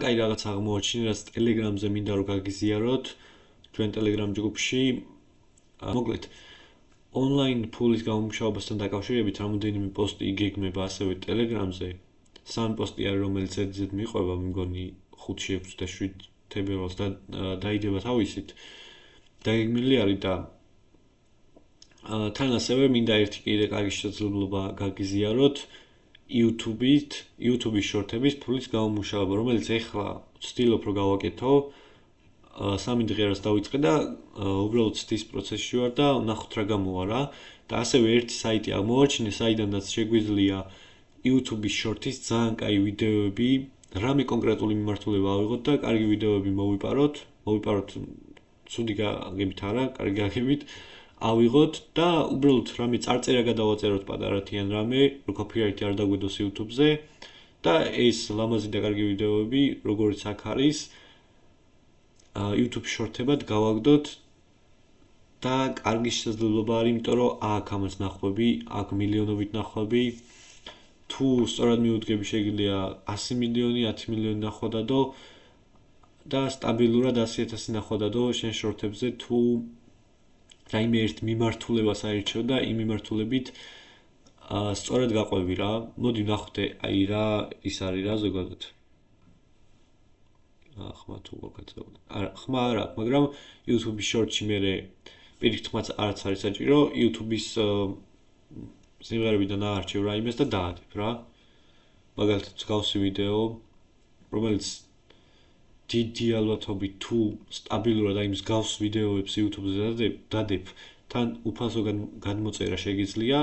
კაი რაღაც აღმოაჩინე, რაც Telegram-ზე მინდა რომ გაგიზიაროთ, ჩვენ Telegram ჯგუფში. მოკლედ, online ფულის გამომუშავებასთან დაკავშირებით რამოდენიმე პოსტი იგეგმება ასევე Telegram-ზე. 3 პოსტი არის, რომელიც ერთზედ მიყვება, მგონი 5, 6 და 7 თებერვალს და დაიდება თავისით. დაგეგმილი არის და თან ასევე მინდა ერთი კიდე კარგი შესაძლებლობა გაგიზიაროთ YouTube-ის შორტების ფულის გამომუშავება, რომელიც ეხლა ვცდილობ რომ გავაკეთო. 3 დღეას დავიწყე და უბრალოდ ცდის პროცესში ვარ და ნახოთ რა გამოვა რა. და ასევე ერთი საიტი აღმოვაჩინე, საიდანაც შეგვიძლია YouTube-ის შორტის ძალიან კაი ვიდეოები, რამე კონკრეტული მიმართულება ავიღოთ და კარგი ვიდეოები მოვიპაროთ, ცუდი გაგებით არა, კარგი გაგებით ავიღოთ და უბრალოდ რამე წარწერა გადავაწეროთ პატარათი ან რამე, რომ copyright-ი არ დაგვედოს YouTube-ზე და ეს ლამაზი და კარგი ვიდეოები, როგორც აქ არის, YouTube შორტებად გავაგდოთ და კარგი შესაძლებლობა არის, იმიტომ რომ აქ ამას ნახვები, აქ მილიონობით ნახვები, თუ სწორად მიუდგები შეგიძლია 100 მილიონი, 10 მილიონი ნახვა და სტაბილურად 100,000 ნახვა დადო შენ შორტებზე თუ რაიმე ერთ მიმართულებას აირჩევ და იმ მიმართულებით სწორად გაყვები რა. მოდი ნახოთ აი რა ის არის რა ზოგადად. ხმა თუ გაკეთებდა. არა, ხმა არა, მაგრამ YouTube-ის შორტში მე პირიქით ხმაც არც არის საჭირო, YouTube-ის სიმღერებიდან აარჩევ რაიმეს და დაადებ რა. მაგალითად გავსი ვიდეო, რომელიც დიდი ალბათობით თუ სტაბილურად აი მის გავს ვიდეოებს YouTube-ზე დადებ, თან უფასო გადმოწერა შეგიძლია.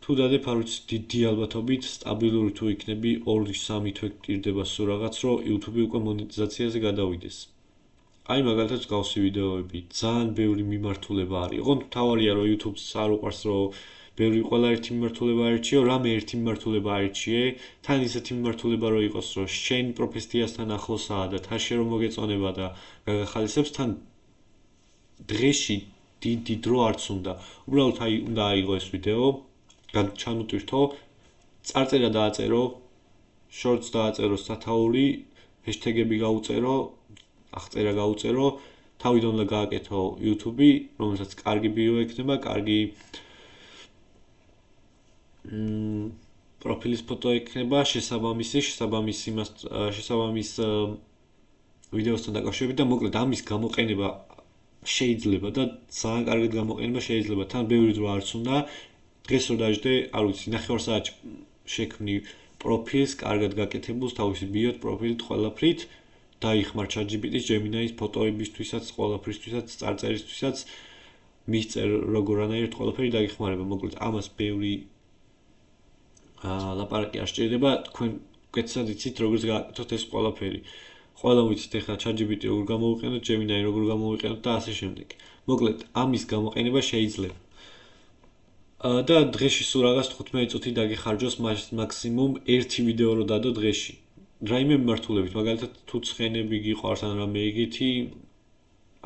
თუ დადებ არ ვიცი დიდი ალბათობით სტაბილური თუ იქნები 2-3 თვე გჭირდება სულ რაღაც რომ YouTube-ი უკვე მონეტიზაციაზე გადავიდეს. აი მაგალითად გავსი ვიდეოები, ძალიან ბევრი მიმართულება არის. ოღონდ მთავარია რომ YouTube-ს არ უყვარს რომ ბევრი ყველა ერთი მიმართულება აირჩიო, რამე ერთი მიმართულება აირჩიე, თან ისეთი მიმართულება რო იყოს, რომ შენ პროფესიასთან ახლოსაა და თან შენ რომ მოგეწონება და გაგახალისებს, თან დღეში დიდი დრო არც უნდა. უბრალოდ აი უნდა აიღო ეს ვიდეო, ჩამოტვირთო, წარწერა დააწერო, შორტს დააწერო სათაური, ჰეშტეგები გაუწერო, აღწერა გაუწერო, თავიდან უნდა გააკეთო YouTube-ი, რომელსაც კარგი ბიო ექნება, კარგი პროფილის ფოტო ექნება, შესაბამის ვიდეოსთან დაკავშირებით და მოკლედ ამის გამოყენება შეიძლება და ძალიან კარგად გამოყენება შეიძლება, თან ბევრი დრო არც უნდა. დღეს რო დაждე, არ ვიცი, 9 საათში შექმნი პროფილს, კარგად გაკეთებულს, თავისი ბიოთ, პროფილით, ყველაფრით, დაიხმარ ChatGPT-ს, Gemini-ის ფოტოებისთვისაც, ყველაფრისთვისაც, წარწერისთვისაც, მისწერ როგორანაირად ყველაფერი დაიხმარება. მოკლედ ამას ბევრი ლაპარაკი არ სჭირდება, თქვენ კეთილად იცით როგორც გააკეთოთ ეს ყველაფერი. ყველა ვიცით ახლა ChatGPT როგორ გამოვიყენოთ, Gemini როგორ გამოვიყენოთ და ასე შემდეგ. მოკლედ ამის გამოყენება შეიძლება. და დღეში სულ რაღაც 15 წუთი დაგეხარჯოს მაქსიმუმ ერთი ვიდეო რო დადო დღეში. რაიმე მიმართულებით, მაგალითად თუ ცხენები გიყვარს ან რამე იგითი,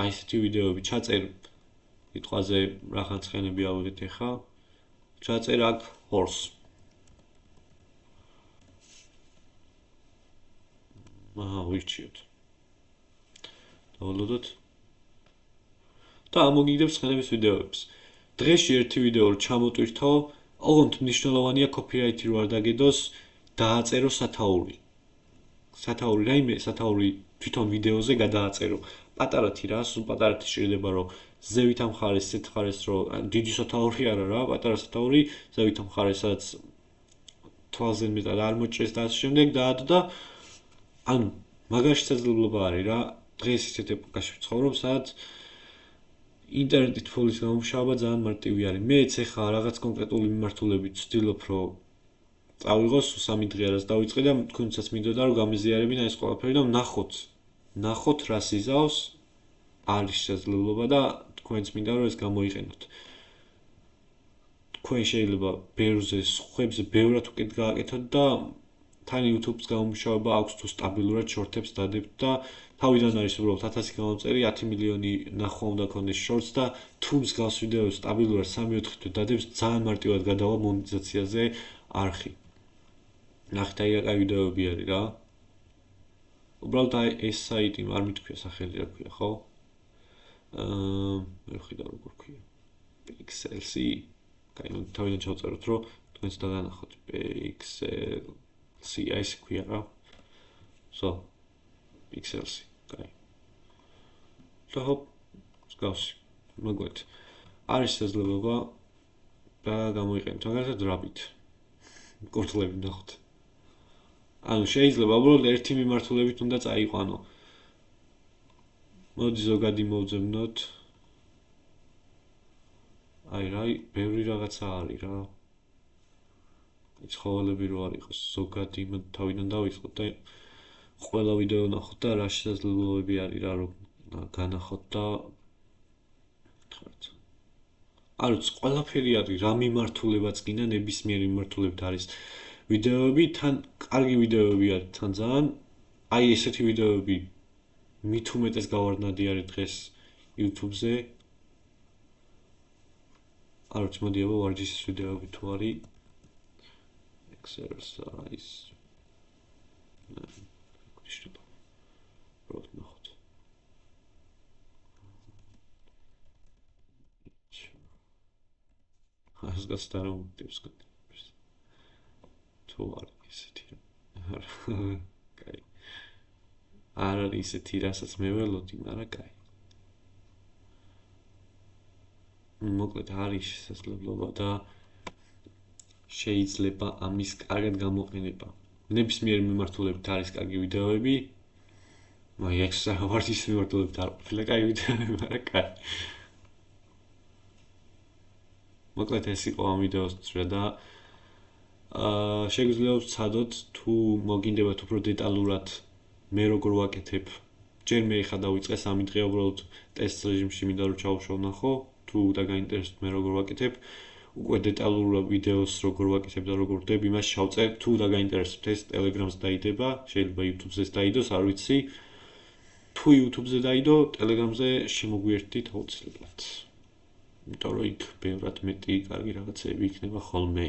აი ესეთი ვიდეოები ჩაწერ კითხვაზე რახან ცხენები ავიღეთ ახლა. ჩაწერ აქ horse. ვირჩიოთ. დავალოდოთ. და ამოგიგდებს ცხენების ვიდეოებს. დღეში ერთი ვიდეო რო ჩამოტვირთო, ოღონდ მნიშვნელოვანია copyright-ი რო არ დაგედოს, დააწერო სათაური. რაიმე სათაური თვითონ ვიდეოზე გადააწერო. პატარათი რა, სულ პატარათი შეიძლება რომ ზევით ამხარეს, ისეთ ხარეს რომ დიდი სათაური არა რა, პატარა სათაური, ზევით ამხარეს, სადაც თვალზე მეტად არ მოჭრეს და ასე შემდეგ დაადო და ანუ მაგარი შესაძლებლობა არის რა. დღეს ისეთ ეპოქაში ვცხოვრობ, სადაც ინტერნეტით ფულის გამომუშავება ძალიან მარტივი არის. მეც ახლა რაღაც კონკრეტული მიმართულებით ვცდილობ რომ წავიღოს 3 დღე არას დავიწყე და თქვენცაც მინდოდა რომ გამეზიარებინა ეს ყველაფერი და ნახოთ რას იზავს, არის შესაძლებლობა და თქვენც მინდა რომ ეს გამოიყენოთ. თქვენ შეიძლება ბევრზე, სხვებზე ბევრად უკეთ გააკეთოთ და თან YouTube-ს გამომუშავება აქვს თუ სტაბილურად შორტებს დადებთ და თავიდან არის უბრალოდ 1000 გამომწერი, 10 მილიონი ნახვა უნდა ქონდეს შორტს და თუ მსგავს ვიდეოს სტაბილურად 3-4 თვე დადებს, ძალიან მარტივად გადავა მონეტიზაციაზე არხი. ნახეთ აი რა ვიდეოები არის რა. უბრალოდ აი ეს საიტი არ მithქვია სახელი რა ქვია, ხო? მე ვხედავ როგორ ქვია. Pixels-ი. კაი, ნუ თავიდან ჩავწეროთ, რომ თქვენც დაგანახოთ. Pixels-ი, აი ესე ქვია რა. So, Pixels-ი, კაი. და ჰოპ, მსგავსი. მოგვეთ. არის შესაძლებლობა და გამოიყენოთ მაგალითად Rabbit. კურთლები ნახოთ. ანუ შეიძლება უბრალოდ ერთი მიმართულებით უნდა წაიყვანო. მოდი ზოგადი მოვძებნოთ. აი რა, ბევრი რაღაცა არის რა. ცხოველები რო არ იყოს ზოგადი, თავიდან დავიწყოთ და ყველა ვიდეო ნახოთ და რა შესაძლებლობები არის რა რომ განახოთ და არ ვიცი, ყველაფერი არის, რა მიმართულებაც გინდა, ნებისმიერი მიმართულებით არის ვიდეოები, თან კარგი ვიდეოები არის, თან ძალიან აი ესეთი ვიდეოები მით უმეტეს გავარდნადი არის დღეს YouTube-ზე. არ ვიცი, მოდი აბა ვარჯიშის ვიდეოები თუ არის exercise. ნიშნობა. პრობლემ ნახოთ. Аз гастаром типско. თუ არის ისეთი რა. კაი. არ არის ისეთი რასაც მე ველოდი, მაგრამ კაი. მოკლედ არის შესაძლებლობა და შეიძლება ამის კარგად გამოყენება. ნებისმიერი მიმართულებით არის კარგი ვიდეოები. მაგრამ ექსტრა მიმართულებით არ ყოფილა კარგი ვიდეოები, მაგრამ კაი. მოკლედ ეს იყო ამ ვიდეოს წვრა და შეგვიძლია ვცადოთ თუ მოგინდებათ უფრო დეტალურად მე როგორ ვაკეთებ. ჯერ მე ხა დავიწყეს ამით დღე უბრალოდ ტესტ რეჟიმში მინდა რომ ჩავშოვ ნახო, თუ დაგაინტერესებთ მე როგორ ვაკეთებ. უკვე დეტალურად ვიდეოს როგორ ვაკეთებ და როგორ ვდებ, იმას შევწერ, თუ დაგაინტერესებთ ეს Telegram-ს დაიდება, შეიძლება YouTube-ზეც დაიდოს, არ ვიცი. თუ YouTube-ზე დაიდო, Telegram-ზე შემოგვიერთდით აუცილებლად. იმიტომ რომ იქ ბევრად მეტი კარგი რაღაცები იქნება ხოლმე.